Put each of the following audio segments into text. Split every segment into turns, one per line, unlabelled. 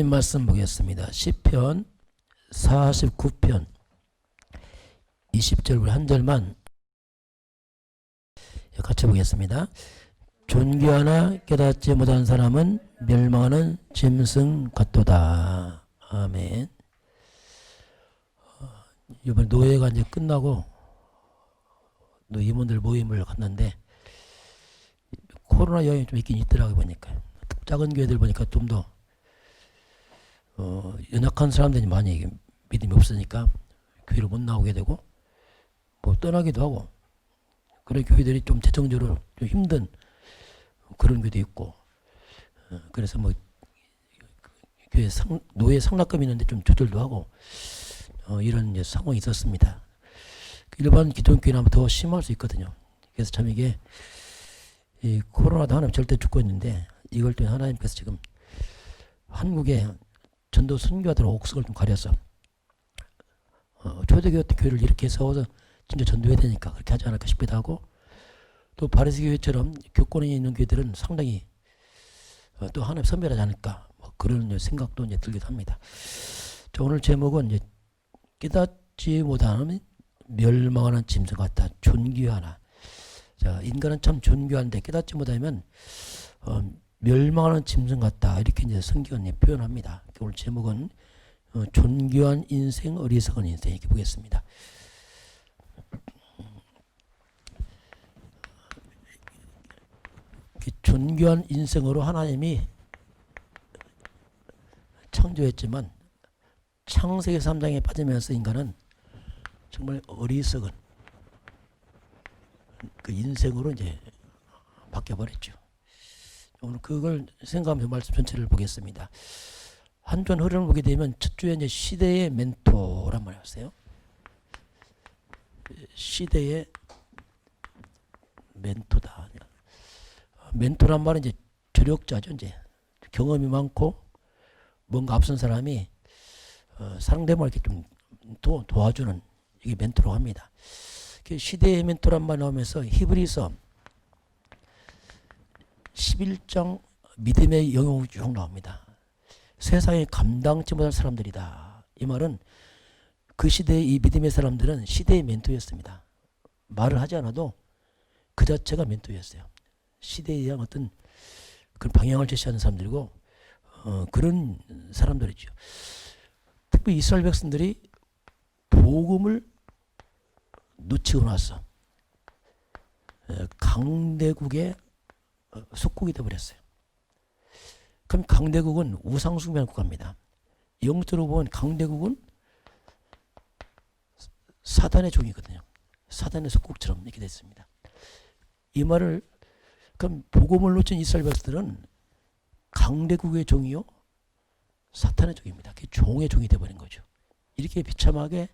하나님 말씀 보겠습니다. 시편 49편 20절 우리 한 절만 같이 보겠습니다. 존귀하나 깨닫지 못한 사람은 멸망하는 짐승 같도다. 아멘. 이번 노예가 이제 끝나고 임원들 모임을 갔는데 코로나 여행이 좀 있긴 있더라고요. 보니까 작은 교회들 보니까 좀 더 연약한 사람들이 많이 믿음이 없으니까 교회를 못 나오게 되고 뭐 떠나기도 하고 그런 교회들이 좀 재정적으로 좀 힘든 그런 교회도 있고 그래서 뭐 교회 노예 상납금이 있는데 좀 조절도 하고 이런 이제 상황이 있었습니다. 일반 기독교회는 더 심할 수 있거든요. 그래서 참 이게 이 코로나도 하나님 절대 죽고 있는데 이걸 또 하나님께서 지금 한국에 전도 선교하도록 옥석을 좀 가려서 초대교회 같은 교회를 이렇게 세워서 진짜 전도해야 되니까 그렇게 하지 않을까 싶기도 하고 또 바리새 교회처럼 교권에 있는 교회들은 상당히 또 하나님 선별하지 않을까 뭐 그런 생각도 이제 들기도 합니다. 자, 오늘 제목은 이제 깨닫지 못하는 멸망하는 짐승 같다. 존귀하나. 자, 인간은 참 존귀한데 깨닫지 못하면 멸망하는 짐승 같다. 이렇게 이제 성경이 표현합니다. 오늘 제목은 존귀한 인생, 어리석은 인생 이렇게 보겠습니다. 존귀한 인생으로 하나님이 창조했지만 창세기 3장에 빠지면서 인간은 정말 어리석은 그 인생으로 이제 바뀌어버렸죠. 오늘 그걸 생각하면서 말씀 전체를 보겠습니다. 한 주 흐름을 보게 되면 첫 주에 이제 시대의 멘토란 말이었어요. 시대의 멘토다. 멘토란 말은 이제 조력자죠. 이제 경험이 많고 뭔가 앞선 사람이 상대방을 이렇게 좀 도와주는 이게 멘토라고 합니다. 시대의 멘토란 말 나오면서 히브리서 11장 믿음의 영역이 쭉 나옵니다. 세상에 감당치 못할 사람들이다. 이 말은 그 시대의 이 믿음의 사람들은 시대의 멘토였습니다. 말을 하지 않아도 그 자체가 멘토였어요. 시대에 대한 어떤 그런 방향을 제시하는 사람들이고 그런 사람들이죠. 특히 이스라엘 백성들이 복음을 놓치고 나서 강대국의 속국이 되어버렸어요. 그럼 강대국은 우상숭배하는 국가입니다. 영적으로 보면 강대국은 사단의 종이거든요. 사단의 속국처럼 이렇게 됐습니다. 이 말을 그럼 복음을 놓친 이스라엘 백성들은 강대국의 종이요 사탄의 종입니다. 그게 종의 종이 되어버린 거죠. 이렇게 비참하게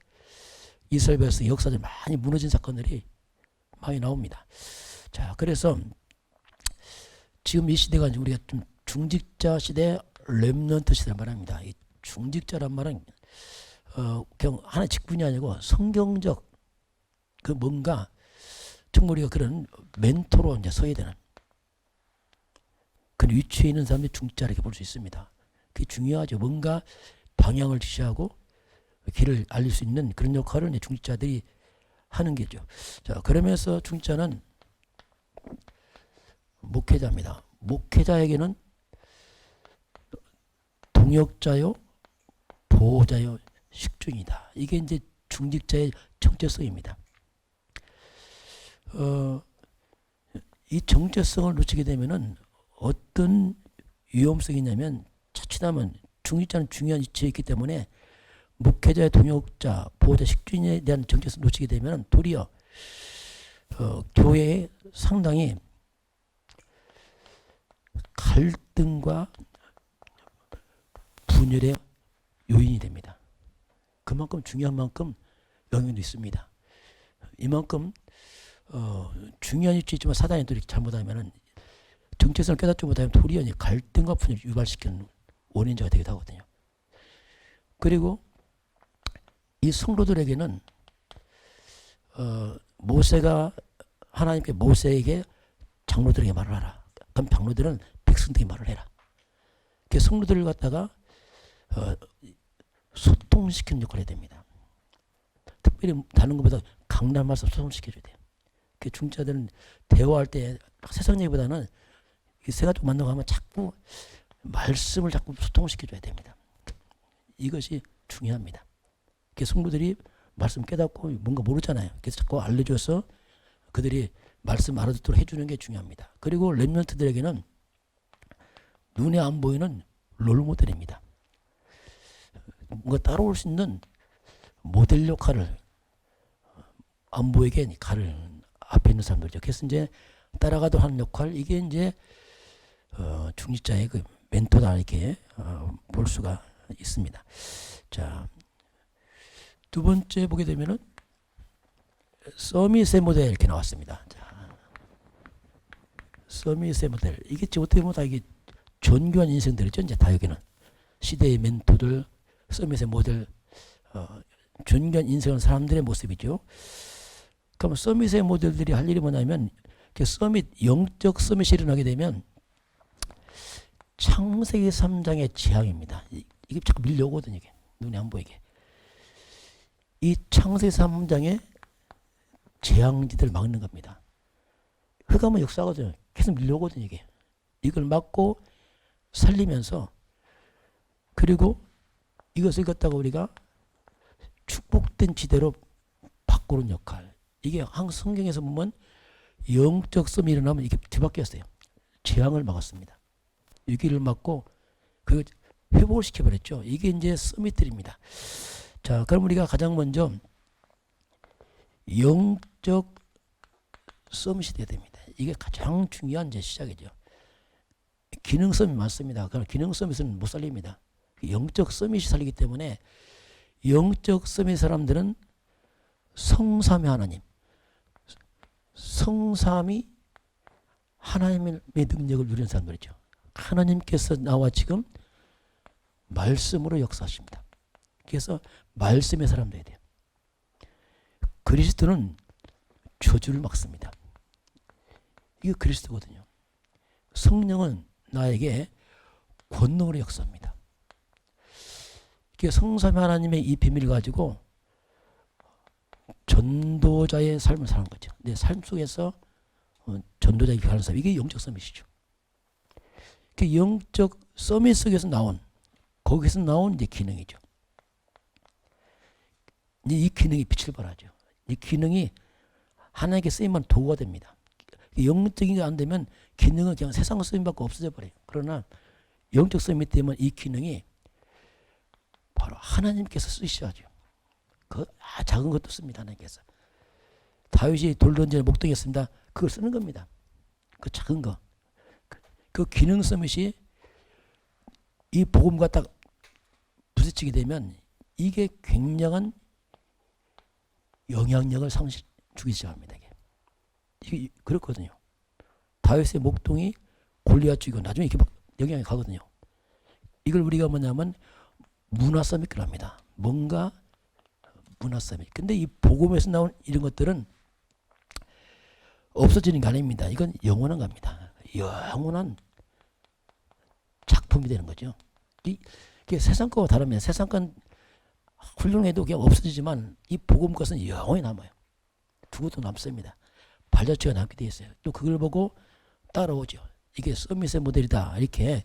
이스라엘 백성 역사적으로 많이 무너진 사건들이 많이 나옵니다. 자, 그래서 지금 이 시대가 우리가 좀 중직자 시대, 렘넌트 시대를 말합니다. 이 중직자란 말은 그냥 하나의 직분이 아니고 성경적 그 뭔가 정말 우리가 그런 멘토로 이제 서야 되는 그런 위치에 있는 사람들이 중직자 이렇게 볼 수 있습니다. 그게 중요하죠. 뭔가 방향을 지시하고 길을 알릴 수 있는 그런 역할을 이제 중직자들이 하는 게죠. 자, 그러면서 중직자는 목회자입니다. 목회자에게는 동역자요, 보호자요, 식중이다. 이게 이제 중직자의 정체성입니다. 이 정체성을 놓치게 되면은 어떤 위험성이 있냐면 자칫하면 중직자는 중요한 위치에 있기 때문에 목회자의 동역자, 보호자, 식주인에 대한 정체성을 놓치게 되면 도리어 교회에 상당히 갈등과 분열의 요인이 됩니다. 그만큼 중요한 만큼 영향도 있습니다. 이만큼 중요한 위치에 있지만 사단이 또 이렇게 잘못하면 정체성을 깨닫지 못하면 도리어 갈등과 분열을 유발시키는 원인자가 되기도 하거든요. 그리고 이 성도들에게는 모세가 하나님께 모세에게 장로들에게 말을 하라. 그럼 장로들은 백성들에게 말을 해라. 그 성도들을 갖다가 소통시키는 역할을 해야 됩니다. 특별히 다른 것보다 강단 말씀 소통시켜줘야 돼요. 그 중자들은 대화할 때 세상 얘기보다는 세 가지 만나고 하면 자꾸 말씀을 자꾸 소통시켜줘야 됩니다. 이것이 중요합니다. 성도들이 말씀 깨닫고 뭔가 모르잖아요. 그래서 자꾸 알려줘서 그들이 말씀 알아듣도록 해주는 게 중요합니다. 그리고 렘넌트들에게는 눈에 안 보이는 롤모델입니다. 뭔가 따라올 수 있는 모델 역할을 안 보이게 가를 앞에 있는 사람들이죠. 그래서 이제 따라가도록 하는 역할, 이게 이제 중직자의 그 멘토다 이렇게 볼 수가 있습니다. 자, 두 번째 보게 되면은 서밋의 모델 이렇게 나왔습니다. 자, 서밋의 모델, 이게 어떻게 보면 다 이게 존귀한 인생들이죠. 이제 다 여기는 시대의 멘토들, 서밋의 모델, 존귀한 인생을 사람들의 모습이죠. 그럼 서밋의 모델들이 할 일이 뭐냐면, 서밋, 영적 서밋이 일어나게 되면 창세기 3장의 재앙입니다. 이게 자꾸 밀려오거든요. 이게 눈에 안 보이게. 이 창세기 3장의 재앙지들을 막는 겁니다. 흑암은 역사거든요. 계속 밀려오거든요. 이게. 이걸 막고 살리면서, 그리고 이것을 갖다가 우리가 축복된 지대로 바꾸는 역할. 이게 항상 성경에서 보면 영적 썸이 일어나면 이게 뒤바뀌었어요. 재앙을 막았습니다. 위기를 막고 그 회복을 시켜버렸죠. 이게 이제 서밋들입니다. 자, 그럼 우리가 가장 먼저 영적 서밋이 돼야 됩니다. 이게 가장 중요한 이제 시작이죠. 기능 서밋 많습니다. 그럼 기능 서밋은 못 살립니다. 영적 서밋이 살리기 때문에 영적 서밋 사람들은 성삼의 하나님, 성삼이 하나님의 능력을 누리는 사람들이죠. 하나님께서 나와 지금 말씀으로 역사하십니다. 그래서 말씀의 사람 돼야 돼요. 그리스도는 저주를 막습니다. 이게 그리스도거든요. 성령은 나에게 권능으로 역사합니다. 이게 성삼위 하나님의 이 비밀을 가지고 전도자의 삶을 사는 거죠. 내 삶 속에서 전도자에게 가는 삶, 이게 영적 서밋이죠. 영적 서밋 속에서 나온, 거기서 나온 이제 기능이죠. 이제 이 기능이 빛을 발하죠. 이 기능이 하나님께 쓰임만 도구가 됩니다. 영적인 게 안 되면 기능은 그냥 세상 쓰임받고 없어져 버려요. 그러나 영적 쓰임이 되면 이 기능이 바로 하나님께서 쓰시죠. 그 작은 것도 씁니다. 하나님께서. 다윗이 돌 던지는 목동이었습니다. 그걸 쓰는 겁니다. 그 작은 거. 그 기능 서밋이 이 복음과 딱 부딪히게 되면 이게 굉장한 영향력을 주기 시작합니다. 이게 그렇거든요. 다윗의 목동이 골리앗 죽이고 나중에 이렇게 막 영향이 가거든요. 이걸 우리가 뭐냐면 문화 서밋이라고 합니다. 뭔가 문화 서밋. 근데 이 복음에서 나온 이런 것들은 없어지는 게 아닙니다. 이건 영원한 겁니다. 영원한 작품이 되는 거죠. 이게 세상 거와 다르면 세상 건 훌륭해도 그냥 없어지지만 이 복음 것은 영원히 남아요. 두고도 남습니다. 발자취가 남게 되어 있어요. 또 그걸 보고 따라오죠. 이게 서밋의 모델이다. 이렇게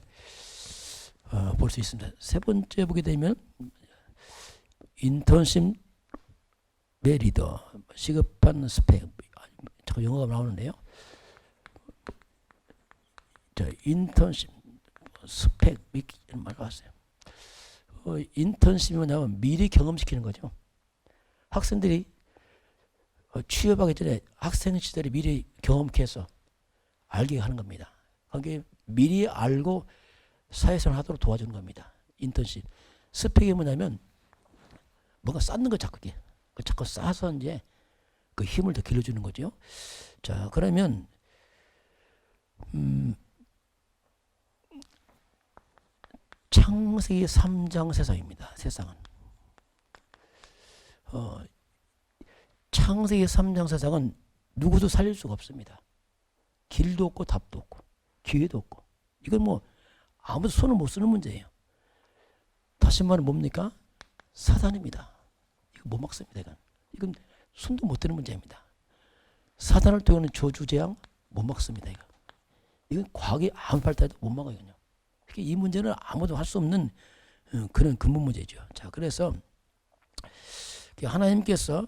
볼 수 있습니다. 세 번째 보게 되면 인턴십 리더, 시급한 스펙. 잠깐 영어가 나오는데요. 자, 인턴십 스펙 이런 말 나왔어요. 인턴십이 뭐냐면 미리 경험시키는 거죠. 학생들이 취업하기 전에 학생 시절에 미리 경험해서 알게 하는 겁니다. 그게 미리 알고 사회생활 하도록 도와주는 겁니다. 인턴십. 스펙이 뭐냐면 뭔가 쌓는 거 자꾸 자꾸 쌓아서 이제 그 힘을 더 길러주는 거죠. 자, 그러면 창세기 3장 세상입니다. 세상은. 창세기 3장 세상은 누구도 살릴 수가 없습니다. 길도 없고 답도 없고 기회도 없고. 이건 뭐 아무도 손을 못 쓰는 문제예요. 다 40만 원 뭡니까? 사단입니다. 이거 못 막습니다. 이건 손도 못 대는 문제입니다. 사단을 통하는 저주재앙 못 막습니다. 이건 과학이 아무리 발달해도 못 막아요. 이 문제는 아무도 할 수 없는 그런 근본 문제죠. 자, 그래서 하나님께서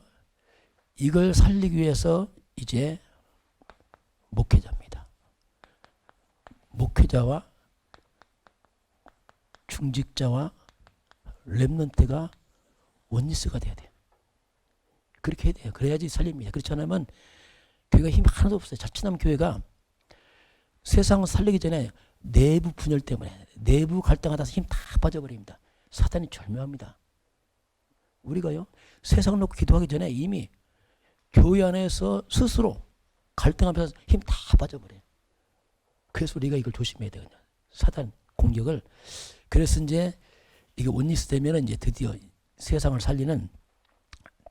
이걸 살리기 위해서 이제 목회자입니다. 목회자와 중직자와 렘넌트가 원리스가 돼야 돼요. 그렇게 해야 돼요. 그래야지 살립니다. 그렇지 않으면 교회가 힘 하나도 없어요. 자칫하면 교회가 세상을 살리기 전에 내부 분열 때문에 내부 갈등하다 힘 다 빠져버립니다. 사단이 절묘합니다. 우리가요 세상을 놓고 기도하기 전에 이미 교회 안에서 스스로 갈등하면서 힘 다 빠져버려요. 그래서 우리가 이걸 조심해야 되거든요. 사단 공격을. 그래서 이제 이게 원리스 되면 이제 드디어 세상을 살리는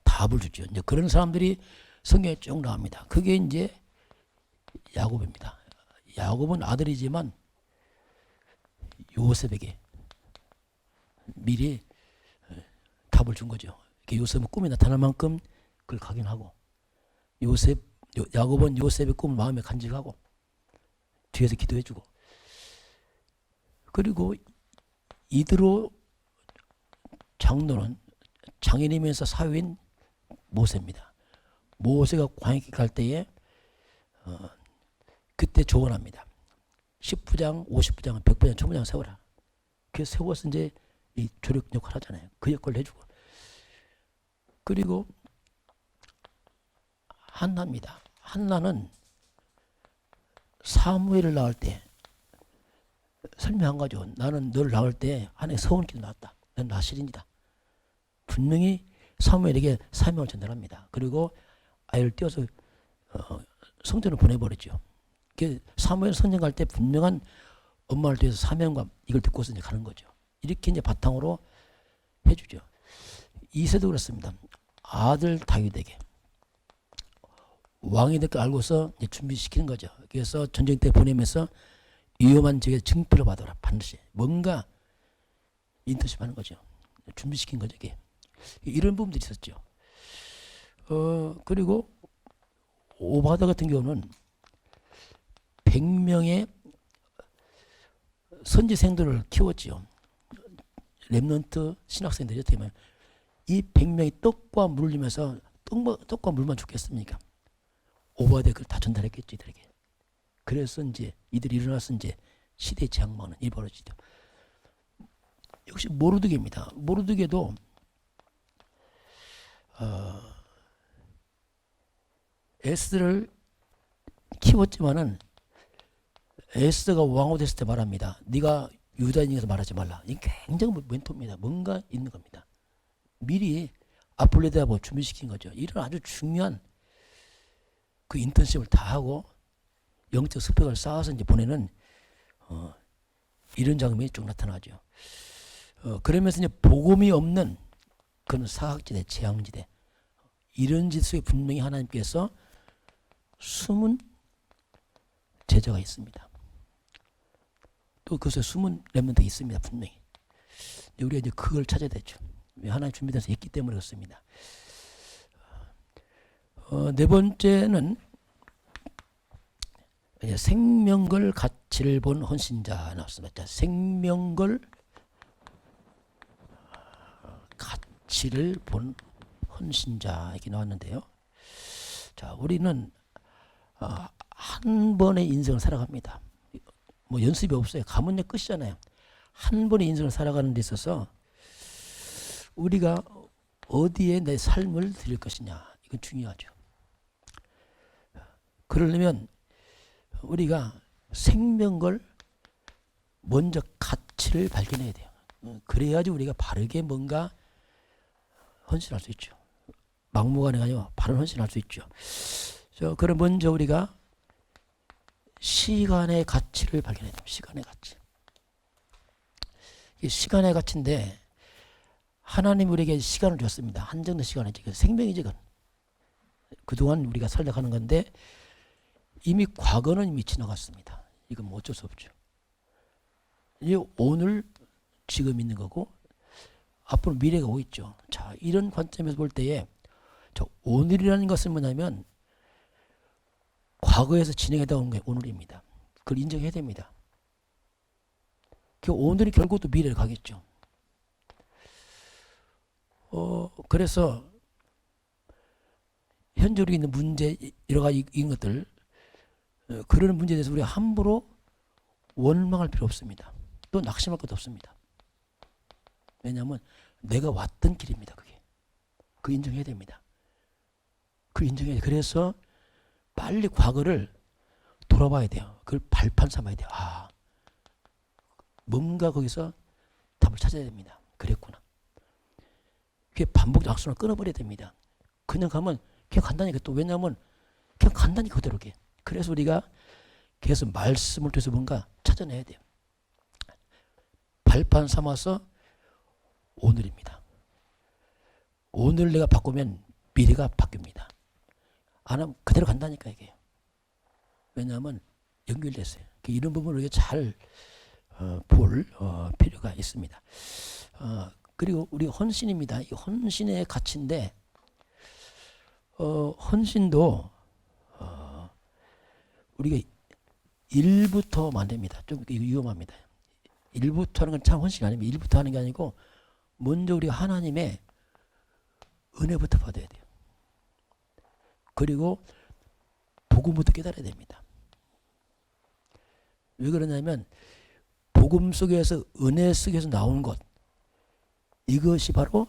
답을 주죠. 이제 그런 사람들이 성경에 쭉 나옵니다. 그게 이제 야곱입니다. 야곱은 아들이지만 요셉에게 미리 답을 준 거죠. 요셉은 꿈이 나타날 만큼 그걸 각인하고 야곱은 요셉의 꿈을 마음에 간직하고 뒤에서 기도해주고 그리고 이드로 장로는 장인이면서 사위인 모세입니다. 모세가 광야길 갈 때에 그때 조언합니다. 10부장, 50부장, 100부장, 1000부장 세워라. 그래서 세워서 이제 이 조력 역할 하잖아요. 그 역할을 해주고. 그리고 한나입니다. 한나는 사무엘을 낳을 때 설명한 거죠. 나는 너를 낳을 때 안에 서원기도 낳았다. 넌 나실인이다. 분명히 사무엘에게 사명을 전달합니다. 그리고 아이를 띄워서 성전을 보내버렸죠. 사무엘 선전 갈 때 분명한 엄마를 뒤에서 사명과 이걸 듣고서 이제 가는 거죠. 이렇게 이제 바탕으로 해주죠. 이세도 그렇습니다. 아들 다윗에게 왕이 될 걸 알고서 이제 준비시키는 거죠. 그래서 전쟁 때 보내면서 위험한 적에 증표를 받아라. 반드시 뭔가 인터십 하는 거죠. 준비시킨 거죠. 이게. 이런 부분들이 있었죠. 그리고 오바다 같은 경우는 100명의 선지생들을 키웠지요. 렘넌트 신학생들이 어떻게 보면 이 100명이 떡과 물을 주면서 떡과 물만 죽겠습니까? 오바데 그걸 다 전달했겠죠. 이들에게. 그래서 이제 이들이 일어나서 이제 시대의 재앙만은 일이 벌어지죠. 역시 모르드게입니다. 모르드게도 에스더를 키웠지만은 에스더가 왕후 됐을 때 말합니다. 네가 유다인에서 말하지 말라. 이게 굉장히 멘토입니다. 뭔가 있는 겁니다. 미리 아폴레다하고 준비시킨 거죠. 이런 아주 중요한 그 인턴십을 다 하고 영적 스펙을 쌓아서 이제 보내는 이런 장면이 쭉 나타나죠. 그러면서 이제 복음이 없는 그런 사학지대, 재앙지대 이런 짓에 분명히 하나님께서 숨은 제자가 있습니다. 또 그것에 숨은 렘넌트가 있습니다. 분명히. 우리가 이제 그걸 찾아야 되죠. 하나님 준비돼서 있기 때문에 그렇습니다. 네 번째는 생명걸 가치를 본 헌신자 나왔습니다. 생명걸 가치를 본 헌신자 이렇게 나왔는데요. 자, 우리는 한 번의 인생을 살아갑니다. 뭐 연습이 없어요. 가면 이제 끝이잖아요. 한 번의 인생을 살아가는 데 있어서 우리가 어디에 내 삶을 드릴 것이냐 이건 중요하죠. 그러려면 우리가 생명걸 먼저 가치를 발견해야 돼요. 그래야지 우리가 바르게 뭔가 헌신할 수 있죠. 막무가내가 아니라 바른 헌신할 수 있죠. 그럼 먼저 우리가 시간의 가치를 발견해야 됩니다. 시간의 가치. 이 시간의 가치인데 하나님 우리에게 시간을 줬습니다. 한정된 시간이지. 생명이지. 그동안 우리가 살려가는 건데 이미 과거는 이미 지나갔습니다. 이건 뭐 어쩔 수 없죠. 이 오늘 지금 있는 거고 앞으로 미래가 오겠죠. 자, 이런 관점에서 볼 때에 저 오늘이라는 것은 뭐냐면 과거에서 진행하다 온 게 오늘입니다. 그걸 인정해야 됩니다. 그 오늘이 결국 또 미래를 가겠죠. 그래서 현재로 있는 문제 여러 가지 이런 것들 그런 문제에 대해서 우리가 함부로 원망할 필요 없습니다. 또 낙심할 것도 없습니다. 왜냐하면 내가 왔던 길입니다. 그게. 그 인정해야 됩니다. 그 인정해야 돼요. 그래서 빨리 과거를 돌아봐야 돼요. 그걸 발판 삼아야 돼요. 아, 뭔가 거기서 답을 찾아야 됩니다. 그랬구나. 그게 반복 악순환 끊어버려야 됩니다. 그냥 가면 그냥 간다니까 또 왜냐하면 그냥 간다니까 그대로 게. 그래서 우리가 계속 말씀을 통해서 뭔가 찾아내야 돼요. 발판 삼아서 오늘입니다. 오늘 내가 바꾸면 미래가 바뀝니다. 안 하면 그대로 간다니까 이게. 왜냐하면 연결됐어요. 이런 부분을 우리가 잘 볼 필요가 있습니다. 그리고 우리 헌신입니다. 이 헌신의 가치인데 헌신도 우리가 일부터 만듭니다. 좀 위험합니다. 일부터 하는 건 참 헌신이 아닙니다. 일부터 하는 게 아니고 먼저 우리가 하나님의 은혜부터 받아야 돼요. 그리고 복음부터 깨달아야 됩니다. 왜 그러냐면 복음 속에서 은혜 속에서 나오는 것 이것이 바로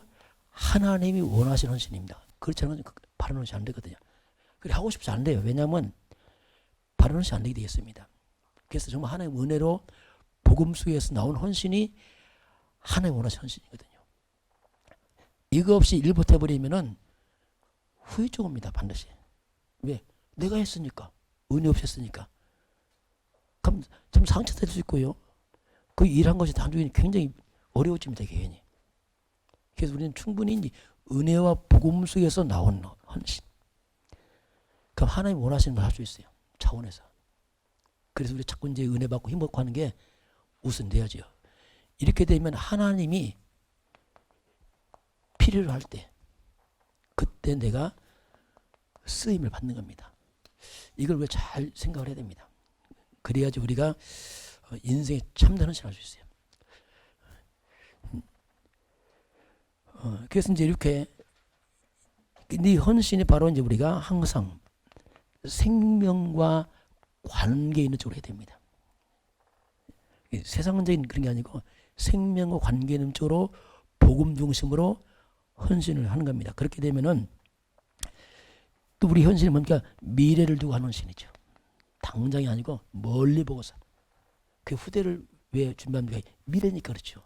하나님이 원하시는 헌신입니다. 그렇지 않으면 바른 헌신 안 되거든요. 그래 하고 싶지 안 돼요. 왜냐하면 바른 헌신 안 되게 되겠습니다. 그래서 정말 하나님의 은혜로 복음 속에서 나온 헌신이 하나님 원하시는 헌신이거든요. 이거 없이 일부터 해버리면은 후유증 옵니다. 반드시. 왜? 내가 했으니까. 은혜 없이 했으니까. 그럼 좀 상처될 수 있고요. 그 일한 것이 나중에 굉장히 어려워집니다. 개인이. 그래서 우리는 충분히 은혜와 복음 속에서 나온 헌신. 그럼 하나님 원하시는 걸 할 수 있어요. 차원에서. 그래서 우리 자꾸 이제 은혜 받고 힘받고 하는 게 우선돼야죠. 이렇게 되면 하나님이 필요로 할 때 그때 내가 쓰임을 받는 겁니다. 이걸 우리가 잘 생각을 해야 됩니다. 그래야지 우리가 인생에 참된 헌신을 할 수 있어요. 그래서 이제 이렇게 이 헌신이 바로 이제 우리가 항상 생명과 관계 있는 쪽으로 해야 됩니다. 세상적인 그런 게 아니고 생명과 관계 있는 쪽으로 복음 중심으로 헌신을 하는 겁니다. 그렇게 되면은 또 우리 헌신이 뭡니까? 미래를 두고 하는 헌신이죠. 당장이 아니고 멀리 보고서. 그 후대를 왜 준비합니까? 미래니까 그렇죠.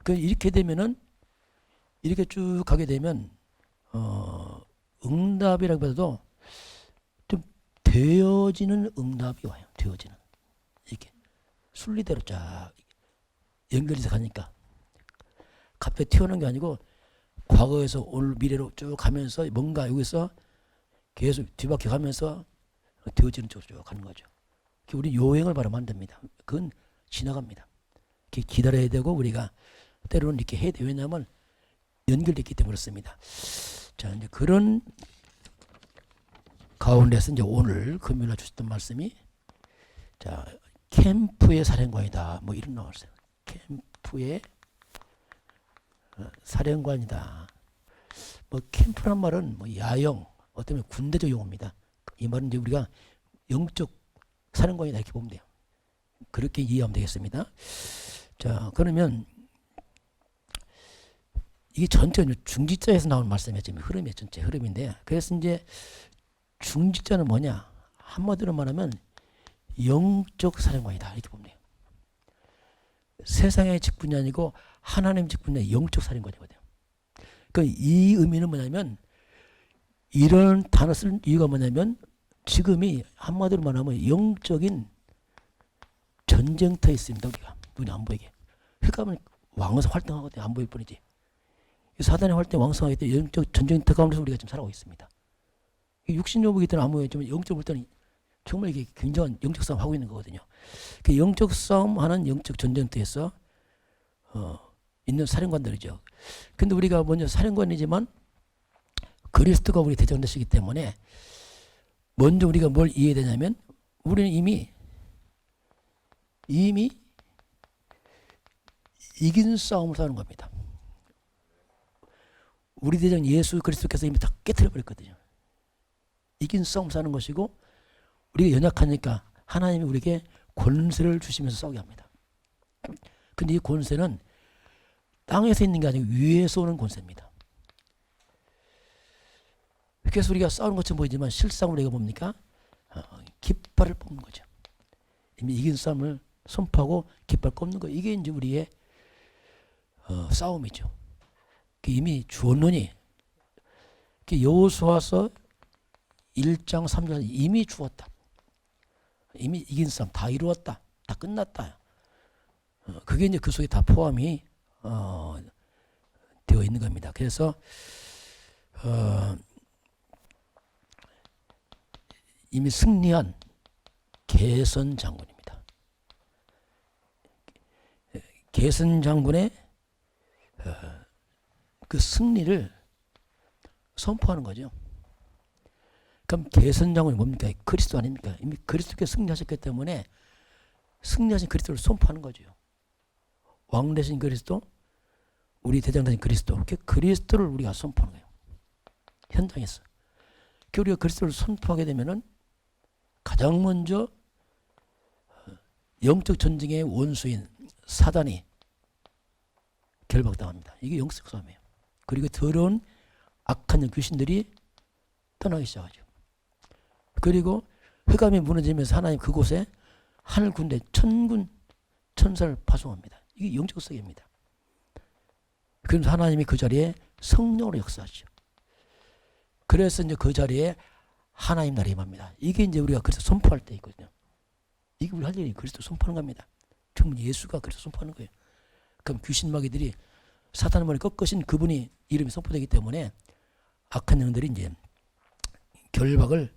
그 이렇게 되면은 이렇게 쭉 가게 되면 응답이라기보다도 좀 되어지는 응답이 와요. 되어지는 이렇게 순리대로 쫙 연결해서 가니까 갑자기 튀어나온 게 아니고 과거에서 오늘 미래로 쭉 가면서 뭔가 여기서 계속 뒤바뀌어 가면서 되어지는 쪽으로 쭉 가는 거죠. 우리 요행을 바로 만듭니다. 그건 지나갑니다. 기다려야 되고 우리가 때로는 이렇게 해야 돼요. 왜냐하면 연결됐기 때문에 그렇습니다. 자, 이제 그런 가운데서 이제 오늘 금요일에 주셨던 말씀이 자, 캠프의 사령관이다. 뭐 이런 나왔어요. 캠프의 사령관이다. 뭐 캠프란 말은 뭐 야영, 어쩌면 군대적 용어입니다. 이 말은 이제 우리가 영적 사령관이다 이렇게 보면 돼요. 그렇게 이해하면 되겠습니다. 자, 그러면 이게 전체 중직자에서 나오는 말씀이에요. 지금 흐름이 전체 흐름인데, 그래서 이제 중직자는 뭐냐? 한마디로 말하면 영적 사령관이다 이렇게 보면 돼요. 세상의 직분이 아니고 하나님 직분의 영적 사령관이거든요. 그러니까 이 의미는 뭐냐면 이런 단어 쓸 이유가 뭐냐면 지금이 한마디로 말하면 영적인 전쟁터에 있습니다. 우리가 눈이 안 보이게. 그러니까 왕성 활동하거든요. 안 보일 뿐이지. 사단의 활동 왕성하기 때문에 영적 전쟁터 가운데서 우리가 지금 살아가고 있습니다. 육신적 보기 때는 안 보이지만 영적 볼 때는 정말 이게 굉장한 영적 싸움 하고 있는 거거든요. 그 영적 싸움 하는 영적 전쟁터에서 있는 사령관들이죠. 근데 우리가 먼저 사령관이지만 그리스도가 우리 대장 되시기 때문에 먼저 우리가 뭘 이해되냐면 우리는 이미 이긴 싸움을 싸우는 겁니다. 우리 대장 예수 그리스도께서 이미 다 깨트려 버렸거든요. 이긴 싸움 싸는 것이고 우리가 연약하니까 하나님이 우리에게 권세를 주시면서 싸우게 합니다. 근데 이 권세는 땅에서 있는 게 아니고 위에서 오는 권세입니다. 그래서 우리가 싸우는 것처럼 보이지만 실상 우리가 뭡니까? 깃발을 뽑는 거죠. 이미 이긴 싸움을 선포하고 깃발 꼽는 거. 이게 이제 우리의 싸움이죠. 이미 주었느니 여호수아서 1장 3절 이미 주었다. 이미 이긴 싸움 다 이루었다. 다 끝났다. 그게 이제 그 속에 다 포함이 되어 있는 겁니다. 그래서 이미 승리한 게선 장군입니다. 게선 장군의 그 승리를 선포하는 거죠. 그럼 게선 장군이 뭡니까? 그리스도 아닙니까? 이미 그리스도께서 승리하셨기 때문에 승리하신 그리스도를 선포하는 거죠. 왕 되신 그리스도, 우리 대장 되신 그리스도, 그리스도를 우리가 선포하는 거예요. 현장에서. 우리가 그리스도를 선포하게 되면은 가장 먼저 영적 전쟁의 원수인 사단이 결박당합니다. 이게 영적 싸움이에요. 그리고 더러운 악한 귀신들이 떠나기 시작하죠. 그리고 흑암이 무너지면서 하나님 그곳에 하늘 군대 천군 천사를 파송합니다. 이게 영적 세계입니다. 그래서 하나님이 그 자리에 성령으로 역사하죠. 그래서 이제 그 자리에 하나님 나라가 임합니다. 이게 이제 우리가 그래서 선포할 때 있거든요. 이게 우리 할 일이 그리스도 선포하는 겁니다. 전부 예수가 그래서 선포하는 거예요. 그럼 귀신 마귀들이 사탄의 머리 꺾으신 그분이 이름이 선포되기 때문에 악한 영들이 이제 결박을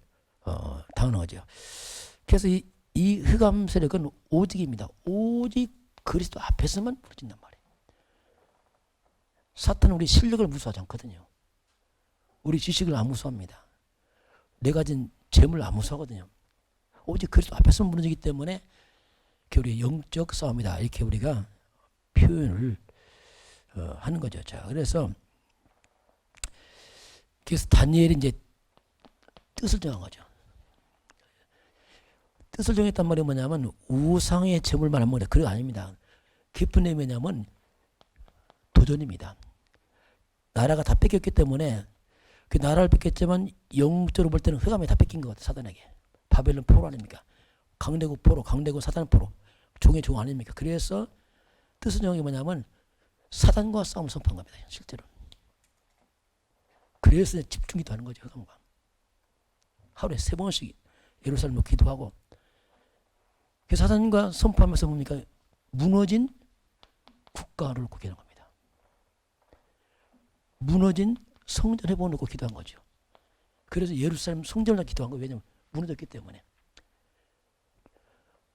당하는 거죠. 그래서 이 흑암 세력은 오직입니다. 오직 그리스도 앞에서만 부러진단 말이에요. 사탄은 우리 실력을 무서워하지 않거든요. 우리 지식을 안 무서워합니다. 내가 가진 재물을 안 무서워하거든요. 오직 그리스도 앞에서만 무너지기 때문에 우리 영적 싸움이다. 이렇게 우리가 표현을 하는 거죠. 자, 그래서 다니엘이 이제 뜻을 정한 거죠. 뜻을 정했단 말이 뭐냐면 우상의 재물만 안 먹는다. 그거 아닙니다. 깊은 의미 뭐냐면 도전입니다. 나라가 다 뺏겼기 때문에 그 나라를 뺏겼지만 영적으로 볼 때는 흑암이 다 뺏긴 것 같아요. 사단에게. 바벨론 포로 아닙니까? 강대국 포로, 강대국 사단 포로. 종의 종 아닙니까? 그래서 뜻을 정한 게 뭐냐면 사단과 싸움을 선포한 겁니다. 실제로. 그래서 집중기도 하는 거죠. 흑암과. 하루에 3번씩 예루살렘으로 기도하고 그 사단과 선포하면서 뭡니까? 무너진 국가를 구기하는 겁니다. 무너진 성전 회복을 기도한 거죠. 그래서 예루살렘 성전을 기도한 거예요. 왜냐하면 무너졌기 때문에.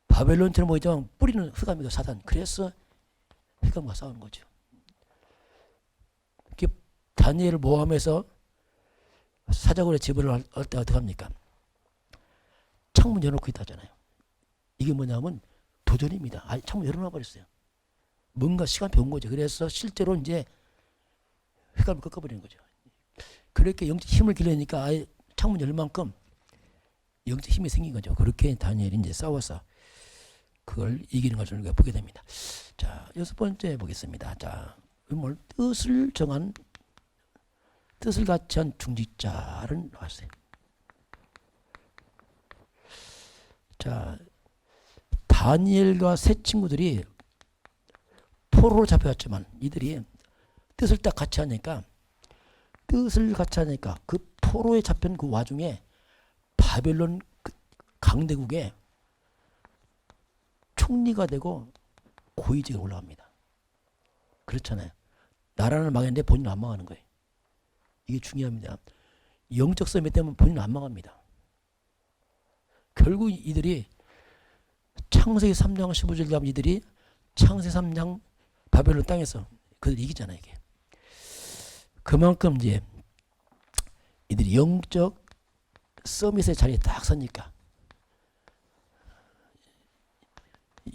바벨론처럼 보이지만 뿌리는 흑암이고 사단. 그래서 흑암과 싸우는 거죠. 다니엘을 모함해서 사자굴에 집을 할 때 어떻게 합니까? 창문 열어놓고 있다잖아요. 이게 뭐냐면 도전입니다. 창문 열어놔 버렸어요. 뭔가 시간표 온 거죠. 그래서 실제로 이제 흑암을 꺾어버리는 거죠. 그렇게 영적 힘을 길러니까 아예 창문 열 만큼 영적 힘이 생긴 거죠. 그렇게 다니엘이 이제 싸워서 그걸 이기는 것을 우리가 보게 됩니다. 자, 6번째 보겠습니다. 자, 뜻을 같이 한 중직자를 나왔어요. 자, 다니엘과 세 친구들이 포로로 잡혀갔지만 이들이 뜻을 딱 같이 하니까 그 포로에 잡힌 그 와중에 바벨론 강대국의 총리가 되고 고위직에 올라갑니다. 그렇잖아요. 나라를 망했는데 본인은 안 망하는 거예요. 이게 중요합니다. 영적 싸움이 때문에 본인은 안 망합니다. 결국 이들이 창세기 3장 15절 가면 이들이 창세기 3장 바벨론 땅에서 그들 이기잖아요, 이게. 그만큼 이제 이들이 영적 서밋의 자리에 딱 서니까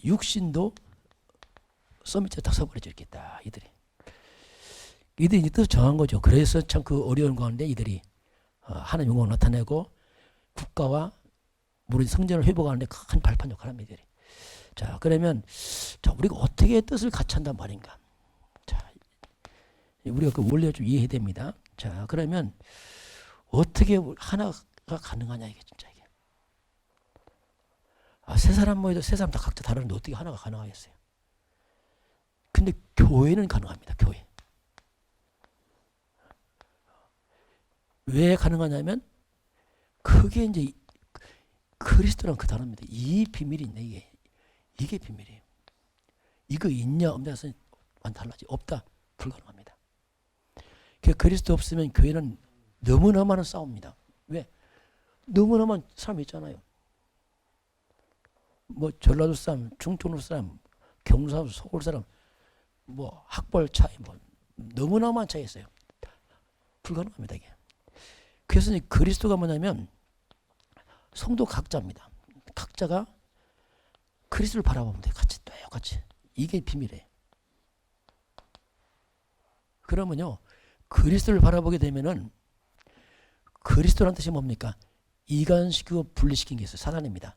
육신도 서밋에 딱 서버려져 있겠다, 이들이 이제 뜻을 정한 거죠. 그래서 참 그 어려운 가운데 이들이 하나님 영광을 나타내고 국가와 우리 성전을 회복하는데 큰 발판 역할을 합니다, 이들이. 자, 그러면 자, 우리가 어떻게 뜻을 같이 한단 말인가? 자, 우리가 그 원리를 좀 이해해야 됩니다. 자, 그러면 어떻게 하나가 가능하냐, 이게 진짜 이게. 세 사람 모여도 세 사람 다 각자 다르는데 어떻게 하나가 가능하겠어요? 근데 교회는 가능합니다. 교회. 왜 가능하냐면 그게 이제 그리스도랑 그 단어입니다. 이 비밀이 있네, 이게 비밀이에요. 이거 있냐 없냐에서 완전 달라지. 없다, 불가능합니다. 그리스도 없으면 교회는 너무나 많은 싸움입니다. 왜? 너무나 많은 사람이 있잖아요. 뭐 전라도 사람, 충청도 사람, 경상 사람, 서울 사람, 뭐 학벌 차이, 뭐 너무나 많은 차이 있어요. 불가능합니다, 이게. 그래서 그리스도가 뭐냐면 성도 각자입니다. 각자가 그리스도를 바라보면 돼요. 똑같이. 이게 비밀이에요. 그러면요, 그리스도를 바라보게 되면은 그리스도라는 뜻이 뭡니까? 이간시키고 분리시킨 게 있어요. 사단입니다.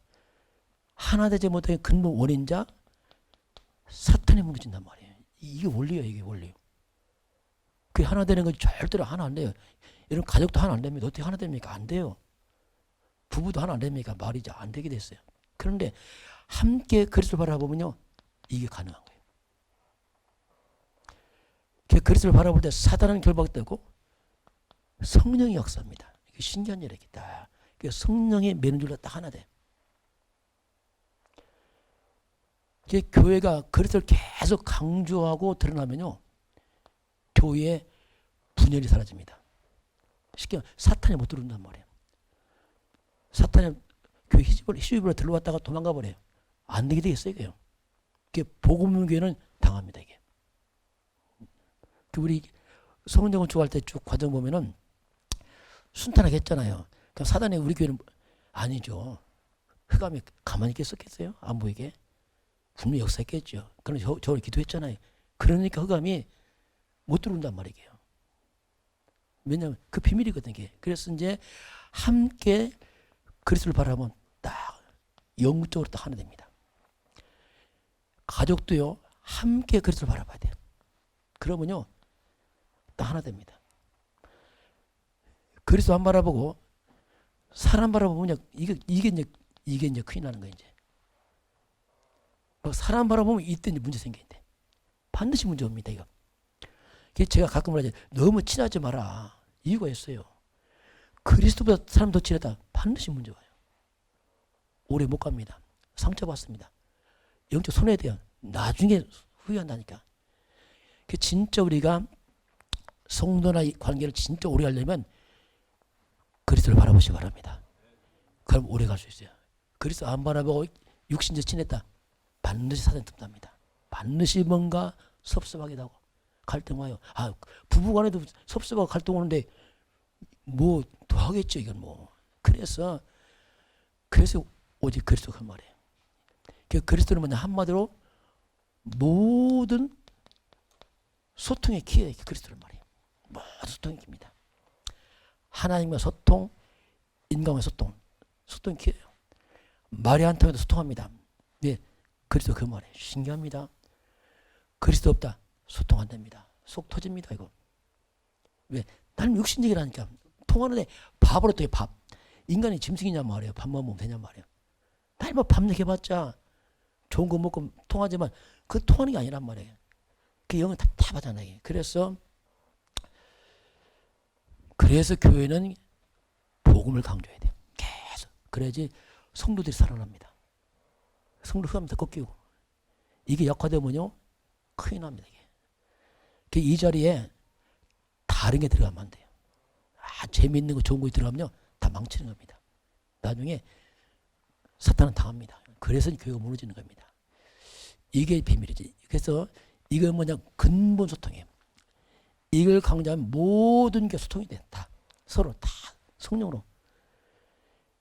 하나 되지 못하게 근본 원인자 사탄이 무너진단 말이에요. 이게 원리예요, 이게 원리. 그 하나 되는 건 절대로 하나 안 돼요. 이런 가족도 하나 안 됩니다. 어떻게 하나 됩니까? 안 돼요. 부부도 하나 안 됩니까? 말이죠. 안 되게 됐어요. 그런데 함께 그리스도를 바라보면요, 이게 가능한 거예요. 그리스도를 바라볼 때 사단은 결박되고 성령이 역사합니다. 이게 신기한 일이겠다. 성령의 매는 딱 하나 돼. 교회가 그리스도를 계속 강조하고 드러나면요, 교회의 분열이 사라집니다. 쉽게 사탄이 못 들어온단 말이에요. 사탄이 교회 희집으로 들어왔다가 도망가 버려요. 안 되게 돼 있어요, 이게요. 복음교회는 당합니다, 이게. 우리 성령 건축할 때 쭉 과정 보면은 순탄하게 했잖아요. 그럼 사단이 우리 교회는 아니죠. 흑암이 가만히 있겠어요? 안 보이게? 분명히 역사했겠죠. 그럼 저를 기도했잖아요. 그러니까 흑암이 못 들어온단 말이에요. 왜냐하면 그 비밀이거든요, 이게. 그래서 이제 함께 그리스도를 바라보면 딱 영적으로 딱 하나 됩니다. 가족도요, 함께 그리스도를 바라봐야 돼요. 그러면요, 딱 하나 됩니다. 그리스도 안 바라보고 사람 바라보면 이게 이제 큰일 나는 거예요, 이제. 사람 바라보면 이때 이제 문제 생기는데 반드시 문제 옵니다, 이거. 제가 가끔 말하죠. 너무 친하지 마라. 이유가 있어요. 그리스도보다 사람 더 친하다. 반드시 문제 와요. 오래 못 갑니다. 상처받습니다. 영적 손해돼요. 나중에 후회한다니까. 진짜 우리가 성도나 이 관계를 진짜 오래 하려면 그리스도를 바라보시기 바랍니다. 그럼 오래 갈 수 있어요. 그리스도 안 바라보고 육신제 친했다. 반드시 사단이 틈납니다. 반드시 뭔가 섭섭하기도 하고 갈등 와요. 부부간에도 섭섭하고 갈등 오는데 뭐 더 하겠죠, 이건 뭐. 그래서 오직 그리스도가 그 말이에요. 그리스도는 뭐냐, 한마디로 모든 소통의 키예요. 그리스도는 말이에요. 모든 소통의 키입니다. 하나님과 소통, 인간과 소통의 키예요. 말이 안 통해도 소통합니다. 네, 그리스도 그 말이에요. 신기합니다. 그리스도 없다, 소통 안 됩니다. 속 터집니다, 이거. 왜? 나는 육신적이라니까. 통하는데 밥을 어떻게 밥? 인간이 짐승이냐 말이에요. 밥만 먹으면 되냐 말이에요. 나이 뭐 밥 먹여봤자 좋은 거 먹고 통하지만 그 통하는 게 아니란 말이에요. 그 영은 답답하잖아요. 그래서 교회는 복음을 강조해야 돼요. 계속. 그래야지 성도들이 살아납니다. 성도 흑암 다 꺾이고. 이게 약화되면요, 큰일 납니다, 이게. 이 자리에 다른 게 들어가면 안 돼요. 재미있는 거, 좋은 거 들어가면요, 다 망치는 겁니다. 나중에 사탄은 당합니다. 그래서 교회가 무너지는 겁니다. 이게 비밀이지. 그래서 이거 뭐냐 근본 소통이에요. 이걸 강조하면 모든 게 소통이 돼. 다 서로 다 성령으로.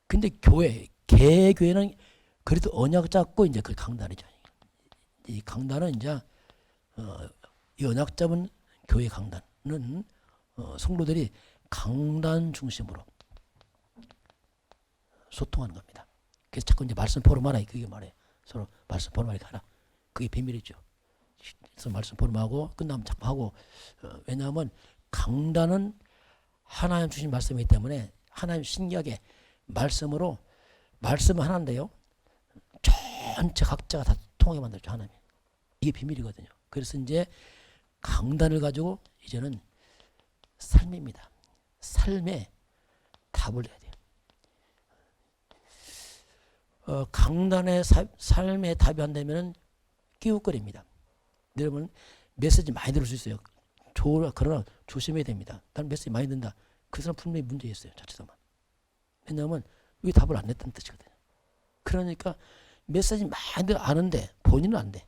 근데 교회 개교회는 그래도 언약 잡고 이제 그 강단이죠. 이 강단은 이제 이 언약 잡은 교회 강단은 성도들이 강단 중심으로 소통하는 겁니다. 그래서 자꾸 이제 말씀 포럼하라 그게 말해. 서로 말씀 포럼하라 하라. 그게 비밀이죠. 그래서 말씀 포럼하고 끝나면 자꾸 하고 왜냐하면 강단은 하나님 주신 말씀이기 때문에 하나님 신기하게 말씀으로 말씀은 하나인데요. 전체 각자가 다 통하게 만들죠. 하나님. 이게 비밀이거든요. 그래서 이제 강단을 가지고 이제는 삶입니다. 삶에 답을 내야 돼요. 강단의 삶에 답이 안 되면 끼웃거립니다. 여러분 메시지 많이 들을 수 있어요. 그러나 조심해야 됩니다. 나는 메시지 많이 듣는다. 그 사람 분명히 문제 있어요. 자칫하면. 왜냐하면 왜 답을 안 냈다는 뜻이거든요. 그러니까 메시지 많이 아는데 본인은 안 돼.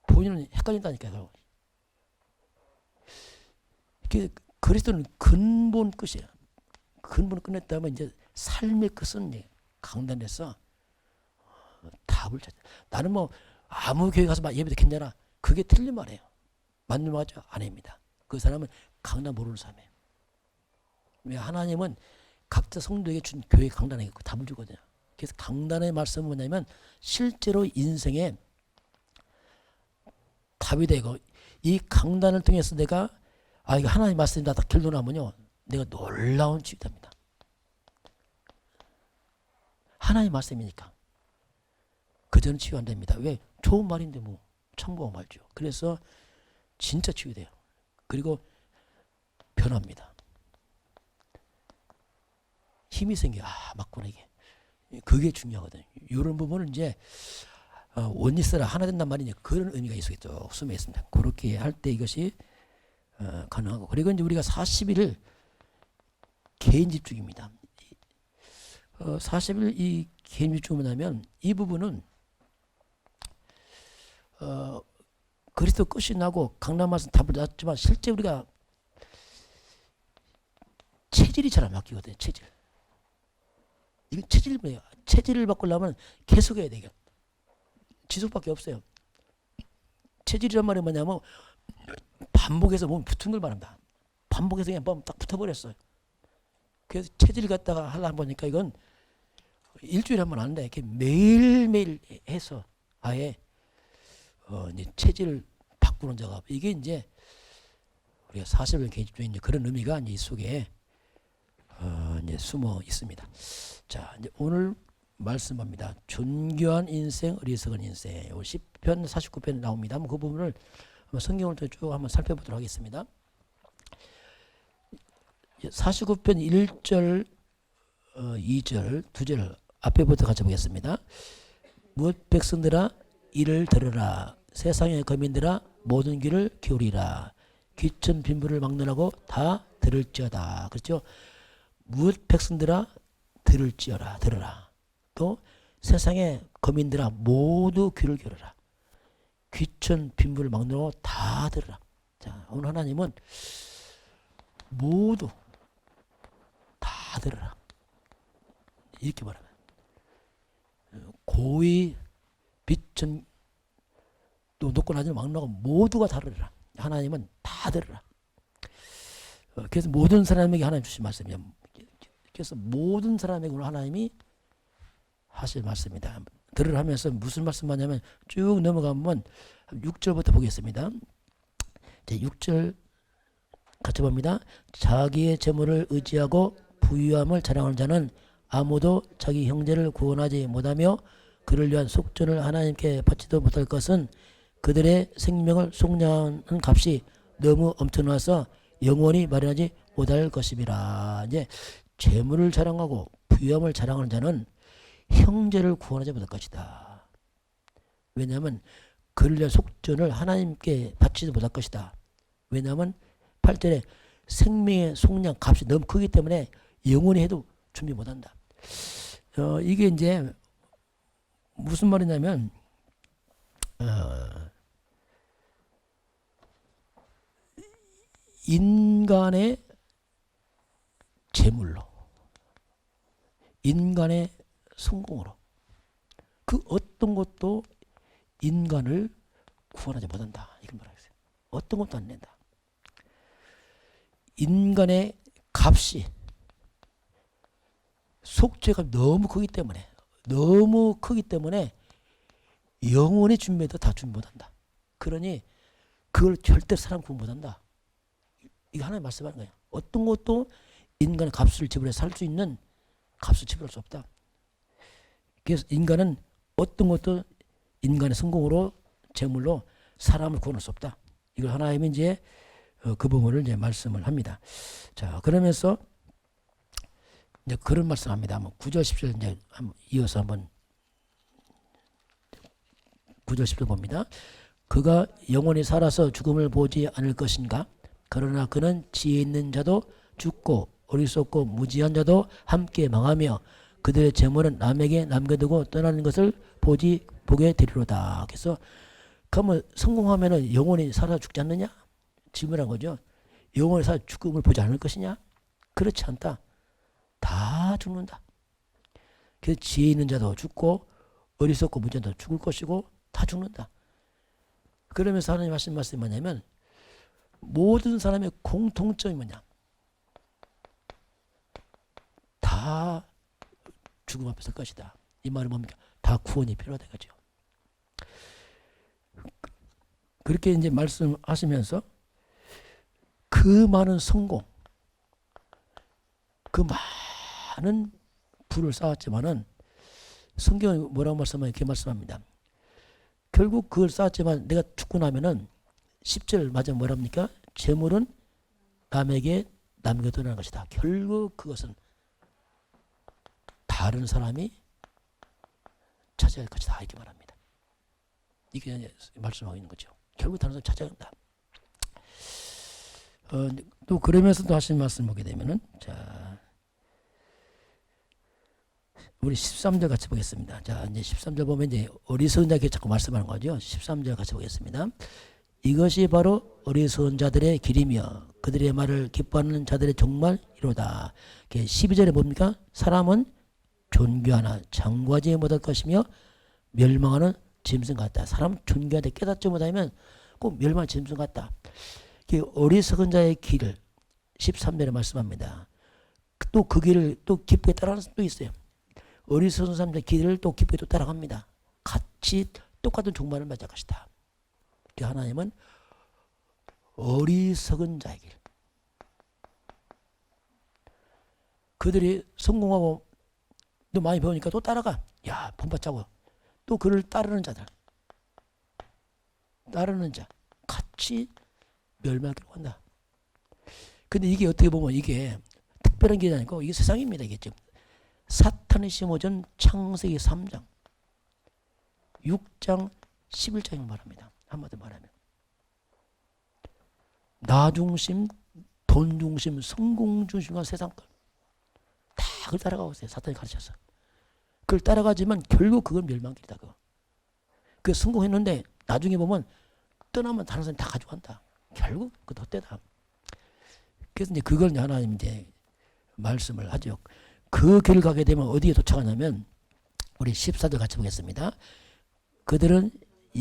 본인은 헷갈린다니까요. 그리스도는 근본 끝이에요. 근본을 끝냈다면 이제 삶의 끝은 이제 강단에서 답을 찾아. 나는 뭐 아무 교회 가서 예배도 괜찮아. 그게 틀린 말이에요. 맞는 말이죠? 아닙니다. 그 사람은 강단 모르는 사람이에요. 왜 하나님은 각자 성도에게 준 교회 강단에 답을 주거든요. 그래서 강단의 말씀은 뭐냐면 실제로 인생에 답이 되고 이 강단을 통해서 내가 이거 하나님 말씀이다 딱 결론하면요. 내가 놀라운 치유됩니다. 하나님 말씀이니까. 그전은 치유 안 됩니다. 왜? 좋은 말인데 뭐 참고하고 말죠. 그래서 진짜 치유돼요. 그리고 변합니다. 힘이 생겨. 맞구나 이게. 그게 중요하거든요. 이런 부분은 이제 원리스라 하나 된단 말이냐 그런 의미가 있겠죠. 숨어 있습니다. 그렇게 할 때 이것이 가능하고 그리고 이제 우리가 40일 개인 집중입니다. 40일 이 개인 집중을 하면 이 부분은 그리스도 끝이 나고 강단 말씀 답을 놨지만 실제 우리가 체질이 잘 안 바뀌거든요. 체질. 이건 체질이에요. 체질을 바꾸려면 계속해야 돼요. 지속밖에 없어요. 체질이란 말이 뭐냐면 반복해서 몸이 붙은 걸 말합니다. 반복해서 그냥 몸 딱 붙어버렸어요. 그래서 체질 갖다가 하려고 보니까 이건 일주일에 한 번 안 돼. 이렇게 매일매일 해서 아예 이제 체질을 바꾸는 작업. 이게 이제 우리가 40일 개인 집중에 이제 그런 의미가 이제 이 속에 이제 숨어 있습니다. 자, 이제 오늘 말씀합니다. 존귀한 인생, 어리석은 인생. 10편, 49편 나옵니다. 그 부분을 성경을 쭉 한번 살펴보도록 하겠습니다. 49편 1절, 2절, 2절 앞에부터 같이 보겠습니다. 무엇 백성들아 이를 들으라. 세상의 거민들아 모든 귀를 기울이라. 귀천 빈부를 막론하고 다 들을지어다. 그렇죠? 무엇 백성들아 들을지어라. 들으라. 또 세상의 거민들아 모두 귀를 기울여라. 귀천 빈부를 막론하고 다 들으라. 자, 오늘 하나님은 모두 다 들으라. 이렇게 말합니다. 고의 빛은 또 높고 낮은 막론하고 모두가 다 들으라. 하나님은 다 들으라. 그래서 모든 사람에게 하나님 주신 말씀이에요. 그래서 모든 사람에게 오늘 하나님이 하실 말씀입니다. 들으라 하면서 무슨 말씀하냐면 쭉 넘어가면 6절부터 보겠습니다. 6절 같이 봅니다. 자기의 재물을 의지하고 부유함을 자랑하는 자는 아무도 자기 형제를 구원하지 못하며 그를 위한 속전을 하나님께 바치도 못할 것은 그들의 생명을 속량하는 값이 너무 엄청나서 영원히 마련하지 못할 것임이라. 이제 재물을 자랑하고 부유함을 자랑하는 자는 형제를 구원하지 못할 것이다. 왜냐하면 그를 위한 속전을 하나님께 바치지 못할 것이다. 왜냐하면 8절에 생명의 속량 값이 너무 크기 때문에 영원히 해도 준비 못한다. 이게 이제 무슨 말이냐면 인간의 재물로, 인간의 성공으로 그 어떤 것도 인간을 구원하지 못한다. 이걸 말하겠어요. 어떤 것도 안 낸다. 인간의 값이, 속죄가 너무 크기 때문에, 영원히 준비해도 다 준비 못한다. 그러니 그걸 절대 사람 구원 못한다. 이거 하나님 말씀하는 거예요. 어떤 것도 인간의 값을 지불해 살 수 있는 값을 지불할 수 없다. 그래서 인간은 어떤 것도 인간의 성공으로, 재물로 사람을 구원할 수 없다. 이걸 하나님이 이제 그 부분을 이제 말씀을 합니다. 자, 그러면서 이제 그런 말씀합니다. 9절 10절 이제 이어서 한번 9절 10절 봅니다. 그가 영원히 살아서 죽음을 보지 않을 것인가? 그러나 그는 지혜 있는 자도 죽고 어리석고 무지한 자도 함께 망하며 그들의 재물은 남에게 남겨두고 떠나는 것을 보게 되리로다. 그래서 그러면 성공하면은 영원히 살아 죽지 않느냐? 질문한 거죠. 영원히 살아 죽음을 보지 않을 것이냐? 그렇지 않다. 다 죽는다. 그래서 지혜 있는 자도 죽고 어리석고 무지한 자도 죽을 것이고 다 죽는다. 그러면서 하나님 하신 말씀이 뭐냐면 모든 사람의 공통점이 뭐냐? 다 죽음 앞에 설 것이다. 이 말은 뭡니까? 다 구원이 필요하다 이거죠. 그렇게 이제 말씀하시면서 그 많은 성공, 그 많은 부를 쌓았지만은 성경은 뭐라고 말씀하면 이렇게 말씀합니다. 결국 그걸 쌓았지만 내가 죽고 나면은 10절 맞아 뭐랍니까? 재물은 남에게 남겨두는 것이다. 결국 그것은 다른 사람이 차지할 것이다. 이렇게 말합니다. 이게 이제 말씀하고 있는 거죠. 결국 다른 사람이 차지한다. 또 그러면서도 하신 말씀 보게 되면은 자 우리 13절 같이 보겠습니다. 자 이제 13절 보면 이제 어리석은 자에게 자꾸 말씀하는 거죠. 13절 같이 보겠습니다. 이것이 바로 어리석은 자들의 길이며 그들의 말을 기뻐하는 자들의 정말 이로다. 12절에 뭡니까? 사람은 존귀하나 장구하지 못할 것이며 멸망하는 짐승 같다. 사람 존귀하되 깨닫지 못하면 꼭 멸망하는 짐승 같다. 어리석은 자의 길을 13절에 말씀합니다. 또 그 길을 또 기쁘게 따라가는 사람도 있어요. 어리석은 사람들의 길을 또 기쁘게 또 따라갑니다. 같이 똑같은 종말을 맞을 것이다. 하나님은 어리석은 자의 길, 그들이 성공하고 또 많이 배우니까 또 따라가. 야 본받자고 또 그를 따르는 자들, 따르는 자 같이 멸망하기로 한다. 근데 이게 어떻게 보면 이게 특별한 게 아니고 이게 세상입니다. 이게 지금 사탄이 심어준 창세기 3장 6장 11장을 말합니다. 한마디로 말하면 나 중심, 돈 중심, 성공 중심한 세상 걸 다 그걸 따라가고 있어요. 사탄이 가르쳐서. 그걸 따라가지만 결국 그건 멸망길이다. 그 성공했는데 나중에 보면 떠나면 다른 사람이 다 가져간다. 결국 그 헛되다. 그래서 이제 그걸 하나님 이제 말씀을 하죠. 그 길을 가게 되면 어디에 도착하냐면 우리 14절 같이 보겠습니다. 그들은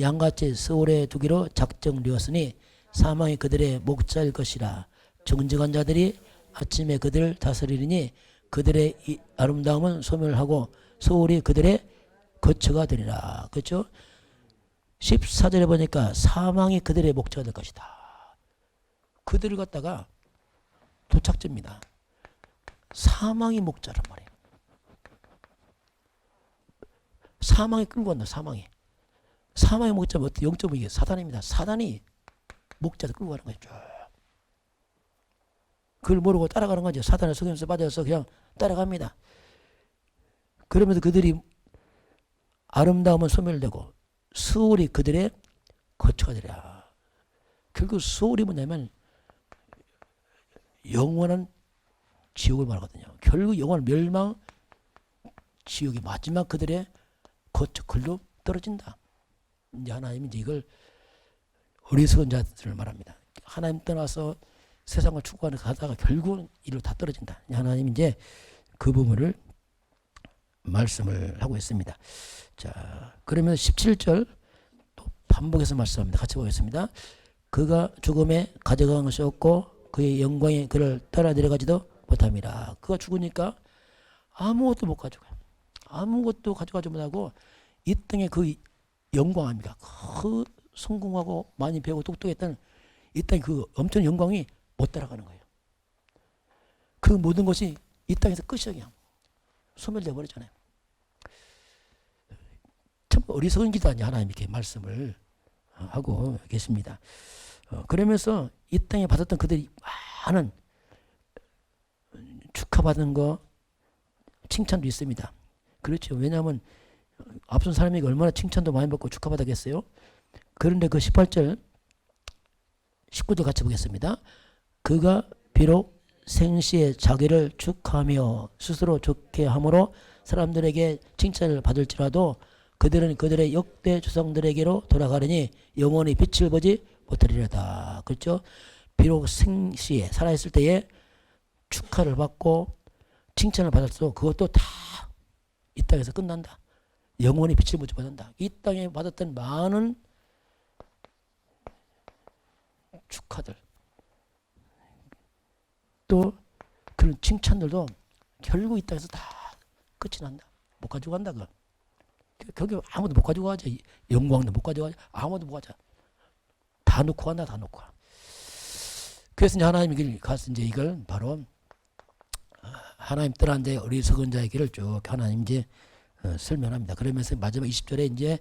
양같이 서울에 두기로 작정되었으니 사망이 그들의 목자일 것이라. 정직한 자들이 아침에 그들을 다스리니 그들의 이 아름다움은 소멸하고 서울이 그들의 거처가 되리라. 그렇죠? 14절에 보니까 사망이 그들의 목자가 될 것이다. 그들을 갖다가 도착지입니다. 사망이 목자란 말이에요. 사망이 끌고 간다. 사망의 목자는 어떻게 0.5게 사단입니다. 사단이 목자를 끌고 가는 거죠. 그걸 모르고 따라가는 거죠. 사단의 속임수 받아서 그냥 따라갑니다. 그러면서 그들이 아름다움은 소멸되고 수월이 그들의 거처가 되리라. 결국 수월이 뭐냐면 영원한 지옥을 말하거든요. 결국 영원한 멸망, 지옥이 마지막 그들의 거처, 글로 떨어진다. 이제 하나님이 이제 이걸 어리석은 자들을 말합니다. 하나님 떠나서 세상을 추구하는 가다가 결국은 이로 다 떨어진다. 하나님 이제 그 부분을 말씀을 하고 있습니다. 자, 그러면 17절 또 반복해서 말씀합니다. 같이 보겠습니다. 그가 죽음에 가져간 것이 없고 그의 영광이 그를 따라 내려가지도 못함이라. 그가 죽으니까 아무것도 못 가져가요. 아무것도 가져가지 못하고 이 땅의 그 영광입니다. 그 성공하고 많이 배우고 똑똑했던 이 땅의 그 엄청난 영광이 못 따라가는 거예요. 그 모든 것이 이 땅에서 끝이야. 그냥 소멸되어 버리잖아요. 참 어리석은 기도 아니야. 하나님 이렇게 말씀을 하고 계십니다. 그러면서 이 땅에 받았던 그들이 많은 축하받은 거 칭찬도 있습니다. 그렇죠. 왜냐하면 앞선 사람에게 얼마나 칭찬도 많이 받고 축하받았겠어요. 그런데 그 18절 19절 같이 보겠습니다. 그가 비록 생시에 자기를 축하하며 스스로 좋게 함으로 사람들에게 칭찬을 받을지라도 그들은 그들의 역대 조상들에게로 돌아가려니 영원히 빛을 보지 못하리라다. 그렇죠? 비록 생시에 살아있을 때에 축하를 받고 칭찬을 받았어도 그것도 다 이 땅에서 끝난다. 영원히 빛을 보지 못한다. 이 땅에 받았던 많은 축하들 또 그런 칭찬들도 결국 이 땅에서 다 끝이 난다. 못 가지고 간다. 결국 아무도 못 가지고 가죠. 영광도 못 가지고 가죠. 아무도 못 가죠. 다 놓고 간다. 다 놓고. 그래서 이제 하나님이 가서 이제 이걸 바로 하나님 떠난 자의 어리석은 자의 길을 쭉 하나님 이제 설명합니다. 그러면서 마지막 20절에 이제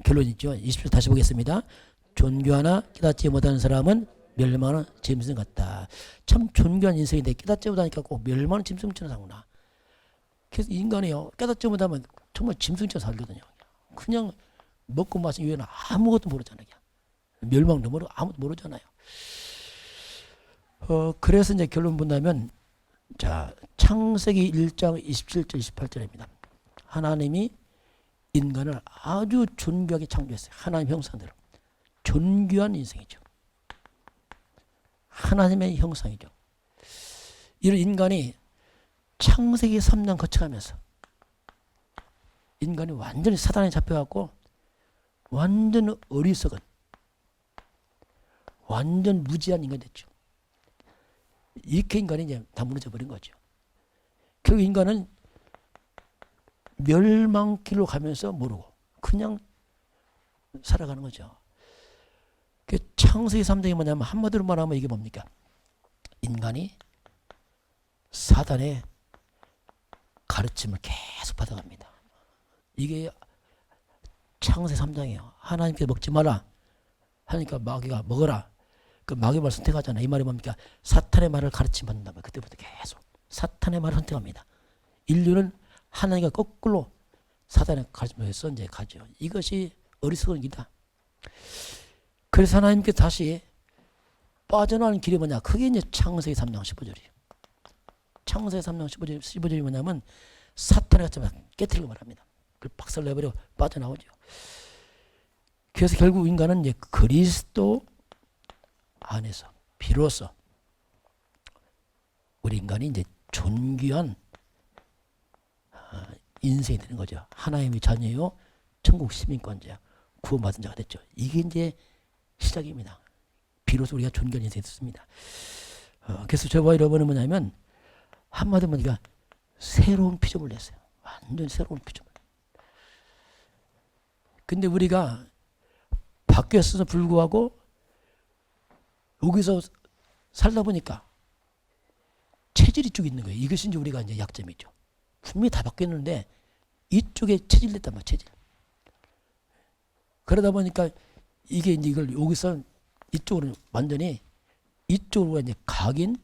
결론이 있죠. 20절 다시 보겠습니다. 존귀하나 깨닫지 못하는 사람은 멸망하는 짐승 같다. 참 존귀한 인생인데 깨닫지 못하니까 꼭 멸망하는 짐승처럼 사구나. 그래서 인간이요 깨닫지 못하면 정말 짐승처럼 살거든요. 그냥 먹고 마신 이외에는 아무것도 모르잖아요. 멸망도 모르고 아무것도 모르잖아요. 그래서 이제 결론 본다면 자 창세기 1장 27절 28절입니다. 하나님이 인간을 아주 존귀하게 창조했어요. 하나님 형상대로. 존귀한 인생이죠. 하나님의 형상이죠. 이런 인간이 창세기 3년 거쳐가면서 인간이 완전히 사단에 잡혀갖고 완전 어리석은 완전 무지한 인간이 됐죠. 이렇게 인간이 이제 다 무너져 버린 거죠. 결국 인간은 멸망길로 가면서 모르고 그냥 살아가는 거죠. 그 창세기 3장이 뭐냐면 한마디로 말하면 이게 뭡니까? 인간이 사단의 가르침을 계속 받아갑니다. 이게 창세기 3장이에요. 하나님께서 먹지 마라 하니까 마귀가 먹어라. 그 마귀의 말을 선택하잖아요. 이 말이 뭡니까? 사탄의 말을 가르침 받는다면 그때부터 계속 사탄의 말을 선택합니다. 인류는 하나님과 거꾸로 사단의 가르침을 해서 이제 가죠. 이것이 어리석은 길이다. 그래서 하나님께서 다시 빠져나가는 길이 뭐냐? 그게 이제 창세기 3장 15절이에요. 창세기 3장 15절이 뭐냐면 사탄의 가르침을 깨뜨리고 말합니다. 그 박살 내버리고 빠져나오죠. 그래서 결국 인간은 이제 그리스도 안에서 비로소 우리 인간이 이제 존귀한 인생이 되는 거죠. 하나님의 자녀요, 천국 시민권자야, 구원받은 자가 됐죠. 이게 이제 시작입니다. 비로소 우리가 존귀한 인생이 됐습니다. 그래서 저와 여러분은 뭐냐면 한마디로 우리가 새로운 피조물 냈어요. 완전 새로운 피조물. 근데 우리가 바뀌었어도 불구하고 여기서 살다 보니까 체질이 쭉 있는 거예요. 이것이 이제 우리가 이제 약점이죠. 분명히 다 바뀌었는데 이쪽에 체질됐단 말이야, 체질. 그러다 보니까 이게 이제 이걸 여기서 이쪽으로 완전히 이쪽으로 이제 각인,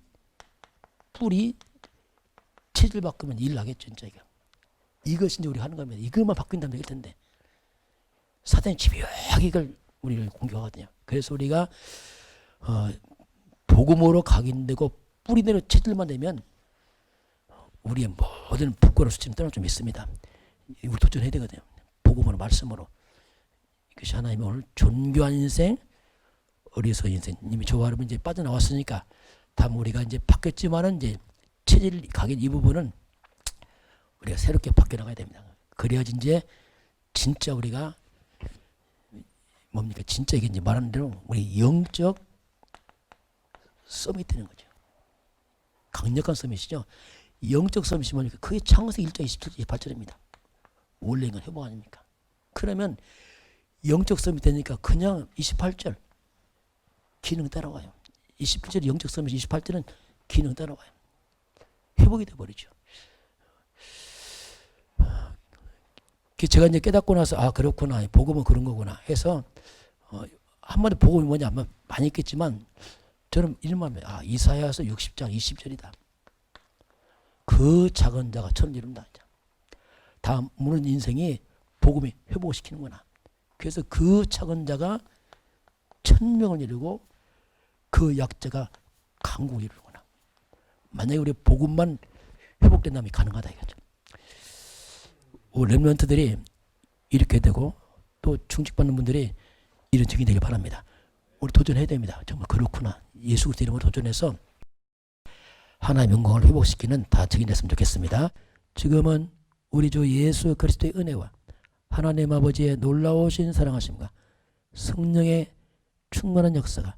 뿌리, 체질 바꾸면 일 나겠죠, 진짜 이거. 이것이 이제 우리가 하는 겁니다. 이것만 바뀐다면 될 텐데 사단이 집요하게 이걸 우리를 공격하거든요. 그래서 우리가 복음으로 각인되고 뿌리대로 체질만 되면 우리의 모든 부끄러운 수치는 떠날 좀 있습니다. 우리 도전해야 되거든요. 복음으로 말씀으로. 이것이 하나님의 오늘 존귀한 인생, 어리석은 인생. 이미 저와 여러분 이제 빠져나왔으니까 다음 우리가 이제 바뀌었지만은 이제 체질 각인 이 부분은 우리가 새롭게 바뀌어 나가야 됩니다. 그래야지 이제 진짜 우리가 뭡니까? 진짜 이게 이제 말하는 대로 우리 영적 서밋 되는 거죠. 강력한 서밋이죠. 영적 서밋이 뭐니까 그게 창세기 1장 27절 28절입니다. 원래 인간 회복 아닙니까? 그러면 영적 서밋 되니까 그냥 28절 기능 따라와요. 27절 영적 서밋 28절은 기능 따라와요. 회복이 돼버리죠. 제가 이제 깨닫고 나서 아 그렇구나 복음은 그런 거구나 해서 한마디 복음이 뭐냐 아마 많이 있겠지만 저는 이름만 아 이사야서 60장 20절이다. 그 작은 자가 천을 이룬다. 다음 우리 인생이 복음이 회복시키는구나. 그래서 그 작은 자가 1000명을 이루고 그 약자가 강국을 이루는구나. 만약에 우리 복음만 회복된다면 가능하다 이거죠. 렘넌트들이 이렇게 되고 또 충직받는 분들이 이런 증이 되길 바랍니다. 우리 도전해야 됩니다. 정말 그렇구나. 예수 그리스도 이름으로 도전해서 하나님의 영광을 회복시키는 다 증인됐으면 좋겠습니다. 지금은 우리 주 예수 그리스도의 은혜와 하나님 아버지의 놀라우신 사랑하심과 성령의 충만한 역사가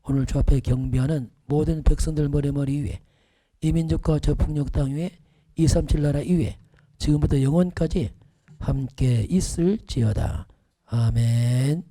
오늘 주 앞에 경배하는 모든 백성들 머리 위에 이 민족과 저 북녘 땅 위에 237 나라 이외에 지금부터 영원까지 함께 있을지어다. 아멘.